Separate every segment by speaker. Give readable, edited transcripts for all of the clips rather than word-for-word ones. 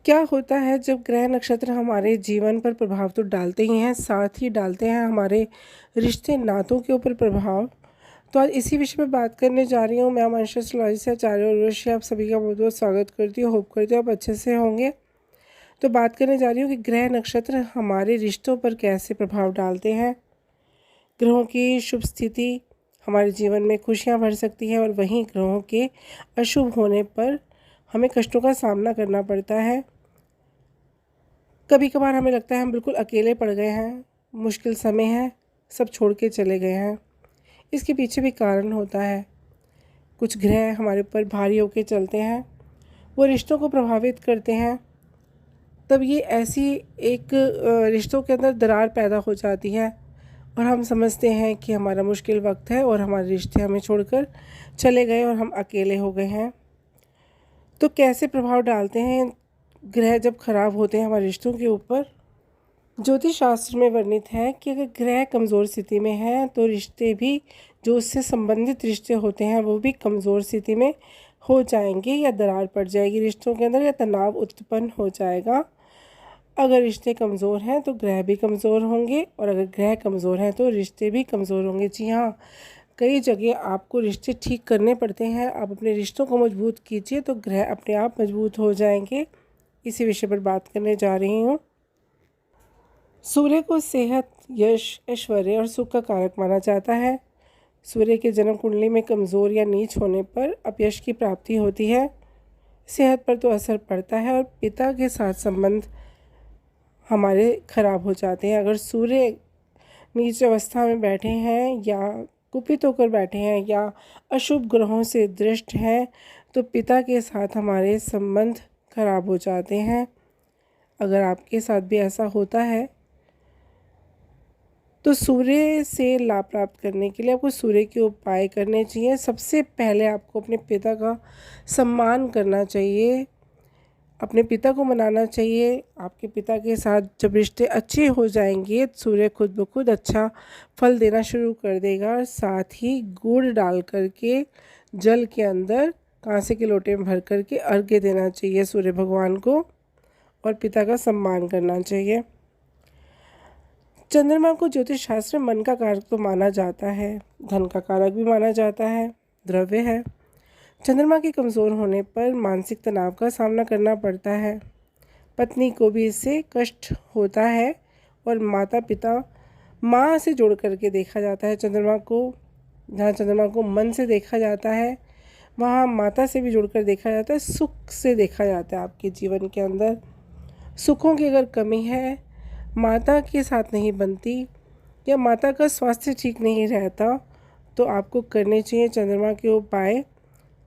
Speaker 1: क्या होता है जब ग्रह नक्षत्र हमारे जीवन पर प्रभाव तो डालते ही हैं, साथ ही डालते हैं हमारे रिश्ते नातों के ऊपर प्रभाव। तो आज इसी विषय पे बात करने जा रही हूँ। मैं मानसा एस्ट्रोलॉजी से आचार्य उर्वशी आप सभी का बहुत बहुत स्वागत करती हूँ। होप करती हूँ आप अच्छे से होंगे। तो बात करने जा रही हूँ कि ग्रह नक्षत्र हमारे रिश्तों पर कैसे प्रभाव डालते हैं। ग्रहों की शुभ स्थिति हमारे जीवन में खुशियाँ भर सकती है और वहीं ग्रहों के अशुभ होने पर हमें कष्टों का सामना करना पड़ता है। कभी कभार हमें लगता है हम बिल्कुल अकेले पड़ गए हैं, मुश्किल समय है, सब छोड़ के चले गए हैं। इसके पीछे भी कारण होता है। कुछ ग्रह हमारे ऊपर भारी होकर चलते हैं, वो रिश्तों को प्रभावित करते हैं। तब ये ऐसी एक रिश्तों के अंदर दरार पैदा हो जाती है और हम समझते हैं कि हमारा मुश्किल वक्त है और हमारे रिश्ते हमें छोड़कर चले गए और हम अकेले हो गए हैं। तो कैसे प्रभाव डालते हैं ग्रह जब खराब होते हैं हमारे रिश्तों के ऊपर। ज्योतिष शास्त्र में वर्णित है कि अगर ग्रह कमज़ोर स्थिति में है तो रिश्ते भी, जो उससे संबंधित रिश्ते होते हैं, वो भी कमज़ोर स्थिति में हो जाएंगे या दरार पड़ जाएगी रिश्तों के अंदर, या तनाव उत्पन्न हो जाएगा। अगर रिश्ते कमज़ोर हैं तो ग्रह भी कमज़ोर होंगे और अगर ग्रह कमज़ोर हैं तो रिश्ते भी कमज़ोर होंगे। जी हाँ, कई जगह आपको रिश्ते ठीक करने पड़ते हैं। आप अपने रिश्तों को मजबूत कीजिए तो ग्रह अपने आप मजबूत हो जाएंगे। इसी विषय पर बात करने जा रही हूँ। सूर्य को सेहत, यश, ऐश्वर्य और सुख का कारक माना जाता है। सूर्य के जन्म कुंडली में कमज़ोर या नीच होने पर अपयश की प्राप्ति होती है। सेहत पर तो असर पड़ता है और पिता के साथ संबंध हमारे खराब हो जाते हैं। अगर सूर्य नीच अवस्था में बैठे हैं या कुपित होकर बैठे हैं या अशुभ ग्रहों से दृष्ट हैं तो पिता के साथ हमारे संबंध खराब हो जाते हैं। अगर आपके साथ भी ऐसा होता है तो सूर्य से लाभ प्राप्त करने के लिए आपको सूर्य के उपाय करने चाहिए। सबसे पहले आपको अपने पिता का सम्मान करना चाहिए, अपने पिता को मनाना चाहिए। आपके पिता के साथ जब रिश्ते अच्छे हो जाएंगे तो सूर्य खुद ब खुद अच्छा फल देना शुरू कर देगा। साथ ही गुड़ डाल करके जल के अंदर कांसे के लोटे में भर करके अर्घ्य देना चाहिए सूर्य भगवान को और पिता का सम्मान करना चाहिए। चंद्रमा को ज्योतिष शास्त्र में मन का कारक तो माना जाता है, धन का कारक भी माना जाता है, द्रव्य है। चंद्रमा के कमज़ोर होने पर मानसिक तनाव का सामना करना पड़ता है। पत्नी को भी इससे कष्ट होता है और माता पिता, माँ से जोड़ करके देखा जाता है चंद्रमा को। जहाँ चंद्रमा को मन से देखा जाता है वहाँ माता से भी जोड़कर देखा जाता है, सुख से देखा जाता है। आपके जीवन के अंदर सुखों की अगर कमी है, माता के साथ नहीं बनती या माता का स्वास्थ्य ठीक नहीं रहता तो आपको करने चाहिए चंद्रमा के उपाय।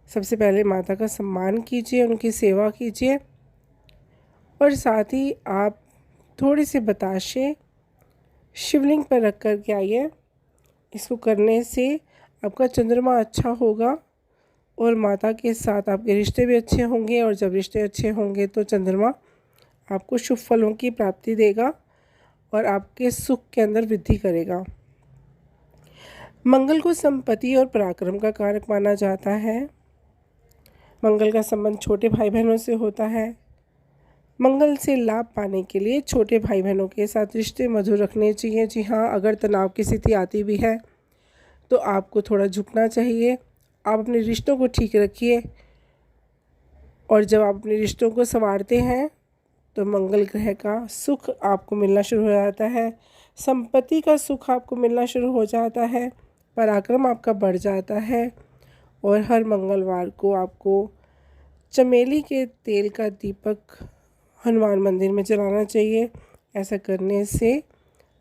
Speaker 1: सबसे पहले माता का सम्मान कीजिए, उनकी सेवा कीजिए और साथ ही आप थोड़े से बताशे शिवलिंग पर रख कर के आइए। इसको करने से आपका चंद्रमा अच्छा होगा और माता के साथ आपके रिश्ते भी अच्छे होंगे और जब रिश्ते अच्छे होंगे तो चंद्रमा आपको शुभ फलों की प्राप्ति देगा और आपके सुख के अंदर वृद्धि करेगा। मंगल को संपत्ति और पराक्रम का कारक माना जाता है। मंगल का संबंध छोटे भाई बहनों से होता है। मंगल से लाभ पाने के लिए छोटे भाई बहनों के साथ रिश्ते मधुर रखने चाहिए। जी हाँ, अगर तनाव की स्थिति आती भी है तो आपको थोड़ा झुकना चाहिए। आप अपने रिश्तों को ठीक रखिए और जब आप अपने रिश्तों को संवारते हैं तो मंगल ग्रह का सुख आपको मिलना शुरू हो जाता है, संपत्ति का सुख आपको मिलना शुरू हो जाता है, पराक्रम आपका बढ़ जाता है। और हर मंगलवार को आपको चमेली के तेल का दीपक हनुमान मंदिर में जलाना चाहिए। ऐसा करने से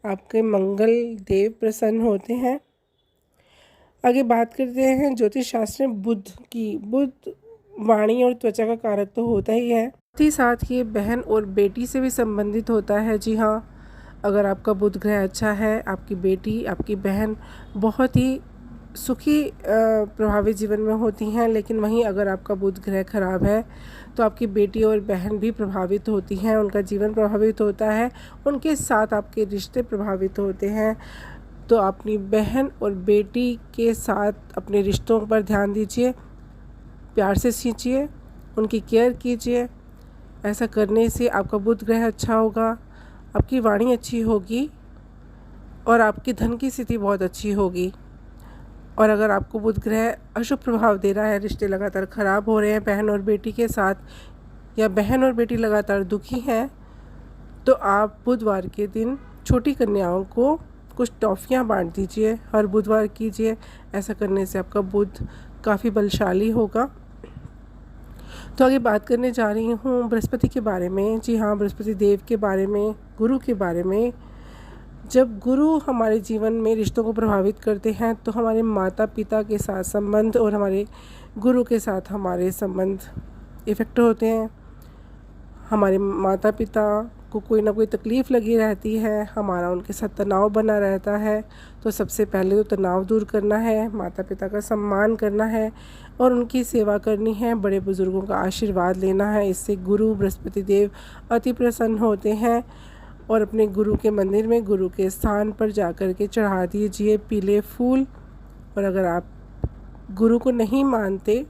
Speaker 1: आपके मंगल देव प्रसन्न होते हैं। आगे बात करते हैं ज्योतिष शास्त्र में बुध की। बुध वाणी और त्वचा का कारक तो होता ही है, साथ ही साथ ये बहन और बेटी से भी संबंधित होता है। जी हाँ, अगर आपका बुध ग्रह अच्छा है, आपकी बेटी, आपकी बहन बहुत ही सुखी प्रभावित जीवन में होती हैं। लेकिन वहीं अगर आपका बुध ग्रह खराब है तो आपकी बेटी और बहन भी प्रभावित होती हैं, उनका जीवन प्रभावित होता है, उनके साथ आपके रिश्ते प्रभावित होते हैं। तो अपनी बहन और बेटी के साथ अपने रिश्तों पर ध्यान दीजिए, प्यार से सींचिए, उनकी केयर कीजिए। ऐसा करने से आपका बुध ग्रह अच्छा होगा, आपकी वाणी अच्छी होगी और आपकी धन की स्थिति बहुत अच्छी होगी। और अगर आपको बुध ग्रह अशुभ प्रभाव दे रहा है, रिश्ते लगातार ख़राब हो रहे हैं बहन और बेटी के साथ, या बहन और बेटी लगातार दुखी हैं, तो आप बुधवार के दिन छोटी कन्याओं को कुछ टॉफ़ियाँ बांट दीजिए, हर बुधवार कीजिए। ऐसा करने से आपका बुध काफ़ी बलशाली होगा। तो आगे बात करने जा रही हूँ बृहस्पति के बारे में। जी हाँ, बृहस्पति देव के बारे में, गुरु के बारे में। जब गुरु हमारे जीवन में रिश्तों को प्रभावित करते हैं तो हमारे माता पिता के साथ संबंध और हमारे गुरु के साथ हमारे संबंध इफ़ेक्ट होते हैं। हमारे माता पिता को कोई ना कोई तकलीफ़ लगी रहती है, हमारा उनके साथ तनाव बना रहता है। तो सबसे पहले तो तनाव दूर करना है, माता पिता का सम्मान करना है और उनकी सेवा करनी है, बड़े बुज़ुर्गों का आशीर्वाद लेना है। इससे गुरु बृहस्पति देव अति प्रसन्न होते हैं। और अपने गुरु के मंदिर में, गुरु के स्थान पर जाकर के चढ़ा दीजिए पीले फूल। और अगर आप गुरु को नहीं मानते,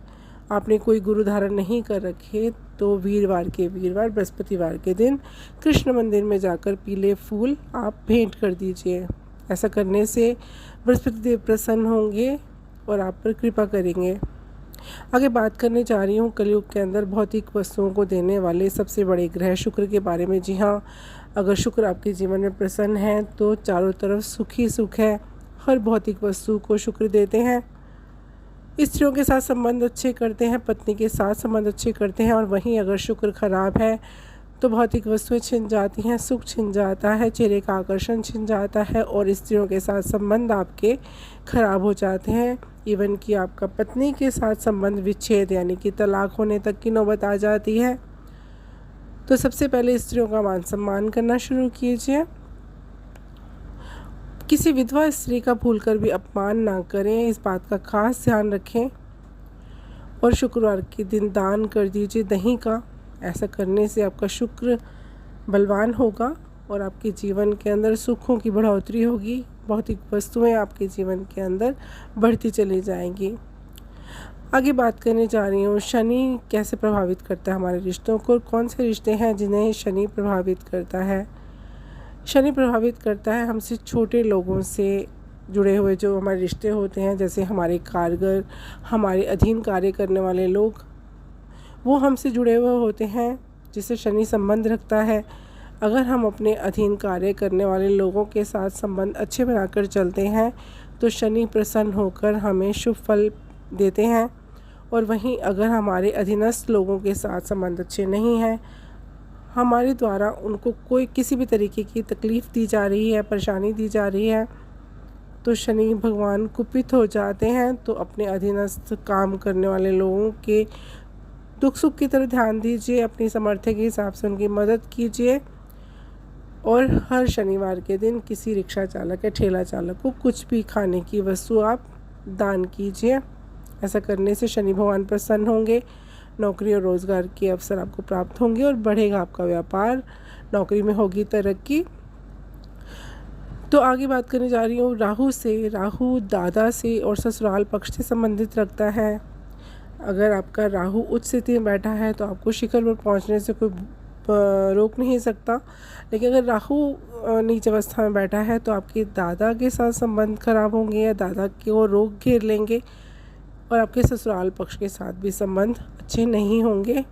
Speaker 1: आपने कोई गुरु धारण नहीं कर रखे, तो वीरवार बृहस्पतिवार के दिन कृष्ण मंदिर में जाकर पीले फूल आप भेंट कर दीजिए। ऐसा करने से बृहस्पति देव प्रसन्न होंगे और आप पर कृपा करेंगे। आगे बात करने जा रही हूँ कलयुग के अंदर भौतिक वस्तुओं को देने वाले सबसे बड़े ग्रह शुक्र के बारे में। जी हाँ, अगर शुक्र आपके जीवन में प्रसन्न है तो चारों तरफ सुख ही सुख है। हर भौतिक वस्तु को शुक्र देते हैं। स्त्रियों के साथ संबंध अच्छे करते हैं, पत्नी के साथ संबंध अच्छे करते हैं। और वहीं अगर शुक्र खराब है तो भौतिक वस्तुएं छिन जाती हैं, सुख छिन जाता है, चेहरे का आकर्षण छिन जाता है और स्त्रियों के साथ संबंध आपके खराब हो जाते हैं। इवन कि आपका पत्नी के साथ संबंध विच्छेद यानी कि तलाक होने तक की नौबत आ जाती है। तो सबसे पहले स्त्रियों का मान सम्मान करना शुरू कीजिए। किसी विधवा स्त्री का भूलकर भी अपमान ना करें, इस बात का खास ध्यान रखें। और शुक्रवार के दिन दान कर दीजिए दही का। ऐसा करने से आपका शुक्र बलवान होगा और आपके जीवन के अंदर सुखों की बढ़ोतरी होगी। भौतिक वस्तुएं आपके जीवन के अंदर बढ़ती चली जाएंगी। आगे बात करने जा रही हूँ शनि कैसे प्रभावित करता है हमारे रिश्तों को। कौन से रिश्ते हैं जिन्हें शनि प्रभावित करता है। शनि प्रभावित करता है हमसे छोटे लोगों से जुड़े हुए जो हमारे रिश्ते होते हैं, जैसे हमारे कारगर, हमारे अधीन कार्य करने वाले लोग, वो हमसे जुड़े हुए होते हैं जिससे शनि संबंध रखता है। अगर हम अपने अधीन कार्य करने वाले लोगों के साथ संबंध अच्छे बनाकर चलते हैं तो शनि प्रसन्न होकर हमें शुभ फल देते हैं। और वहीं अगर हमारे अधीनस्थ लोगों के साथ संबंध अच्छे नहीं हैं, हमारे द्वारा उनको कोई किसी भी तरीके की तकलीफ़ दी जा रही है, परेशानी दी जा रही है, तो शनि भगवान कुपित हो जाते हैं। तो अपने अधीनस्थ काम करने वाले लोगों के दुख सुख की तरफ ध्यान दीजिए, अपनी सामर्थ्य के हिसाब से उनकी मदद कीजिए। और हर शनिवार के दिन किसी रिक्शा चालक या ठेला चालक को कुछ भी खाने की वस्तु आप दान कीजिए। ऐसा करने से शनि भगवान प्रसन्न होंगे, नौकरी और रोज़गार के अवसर आपको प्राप्त होंगे और बढ़ेगा आपका व्यापार, नौकरी में होगी तरक्की। तो आगे बात करने जा रही हूँ राहु से। राहु दादा से और ससुराल पक्ष से संबंधित रखता है। अगर आपका राहु उच्च स्थिति में बैठा है तो आपको शिखर पर पहुँचने से कोई रोक नहीं सकता। लेकिन अगर राहु नीच अवस्था में बैठा है तो आपके दादा के साथ संबंध खराब होंगे या दादा को रोग घेर लेंगे और आपके ससुराल पक्ष के साथ भी संबंध अच्छे नहीं होंगे।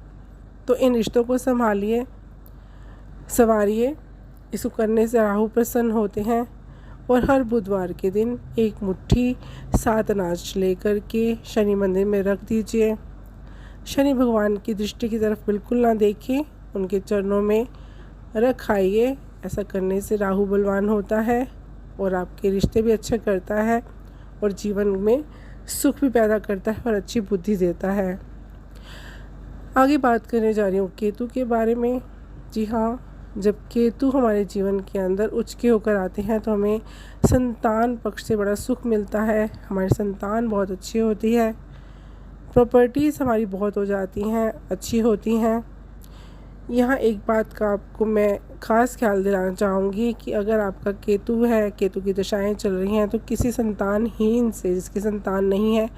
Speaker 1: तो इन रिश्तों को संभालिए, संवारिए। इसको करने से राहु प्रसन्न होते हैं। और हर बुधवार के दिन एक मुट्ठी 7 अनाज लेकर के शनि मंदिर में रख दीजिए। शनि भगवान की दृष्टि की तरफ बिल्कुल ना देखें, उनके चरणों में रख आइए। ऐसा करने से राहु बलवान होता है और आपके रिश्ते भी अच्छे करता है और जीवन में सुख भी पैदा करता है और अच्छी बुद्धि देता है। आगे बात करने जा रही हूँ केतु के बारे में। जी हाँ, जब केतु हमारे जीवन के अंदर उच्च के होकर आते हैं तो हमें संतान पक्ष से बड़ा सुख मिलता है। हमारी संतान बहुत अच्छी होती है, प्रॉपर्टीज़ हमारी बहुत हो जाती हैं, अच्छी होती हैं। यहाँ एक बात का आपको मैं ख़ास ख्याल दिलाना चाहूँगी कि अगर आपका केतु है, केतु की दशाएं चल रही हैं, तो किसी संतानहीन से, जिसकी संतान नहीं है,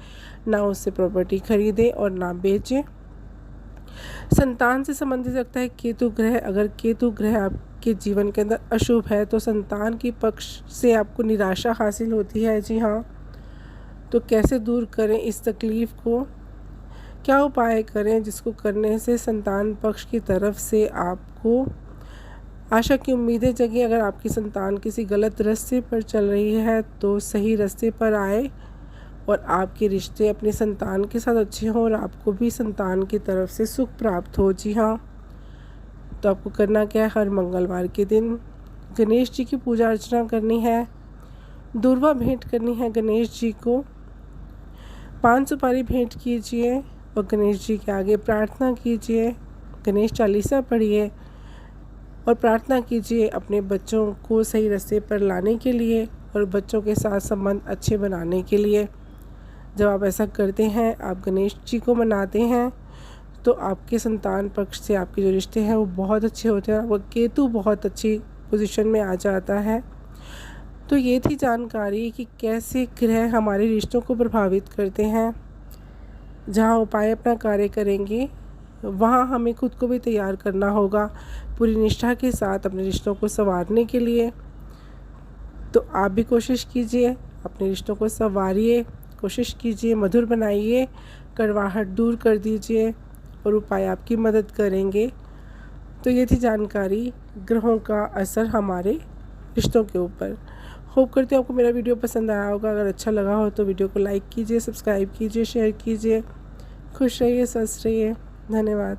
Speaker 1: ना उससे प्रॉपर्टी खरीदें और ना बेचें। संतान से संबंधित रखता है केतु ग्रह। अगर केतु ग्रह आपके जीवन के अंदर अशुभ है तो संतान की पक्ष से आपको निराशा हासिल होती है। जी हाँ, तो कैसे दूर करें इस तकलीफ़ को, क्या उपाय करें जिसको करने से संतान पक्ष की तरफ से आपको आशा की उम्मीदें जगें। अगर आपकी संतान किसी गलत रास्ते पर चल रही है तो सही रास्ते पर आए और आपके रिश्ते अपनी संतान के साथ अच्छे हों और आपको भी संतान की तरफ से सुख प्राप्त हो। जी हाँ, तो आपको करना क्या है, हर मंगलवार के दिन गणेश जी की पूजा अर्चना करनी है, दूर्वा भेंट करनी है गणेश जी को, 5 सुपारी भेंट कीजिए और गणेश जी के आगे प्रार्थना कीजिए, गणेश चालीसा पढ़िए और प्रार्थना कीजिए अपने बच्चों को सही रास्ते पर लाने के लिए और बच्चों के साथ संबंध अच्छे बनाने के लिए। जब आप ऐसा करते हैं, आप गणेश जी को मनाते हैं, तो आपके संतान पक्ष से आपके जो रिश्ते हैं वो बहुत अच्छे होते हैं। वो केतु बहुत अच्छी पोजीशन में आ जाता है। तो ये थी जानकारी कि कैसे ग्रह हमारे रिश्तों को प्रभावित करते हैं। जहाँ उपाय अपना कार्य करेंगे वहाँ हमें खुद को भी तैयार करना होगा पूरी निष्ठा के साथ अपने रिश्तों को संवारने के लिए। तो आप भी कोशिश कीजिए, अपने रिश्तों को संवारिए, कोशिश कीजिए, मधुर बनाइए, कड़वाहट दूर कर दीजिए और उपाय आपकी मदद करेंगे। तो ये थी जानकारी ग्रहों का असर हमारे रिश्तों के ऊपर। होप करते हो आपको मेरा वीडियो पसंद आया होगा। अगर अच्छा लगा हो तो वीडियो को लाइक कीजिए, सब्सक्राइब कीजिए, शेयर कीजिए। खुश रहिए, स्वस्थ रहिए। धन्यवाद।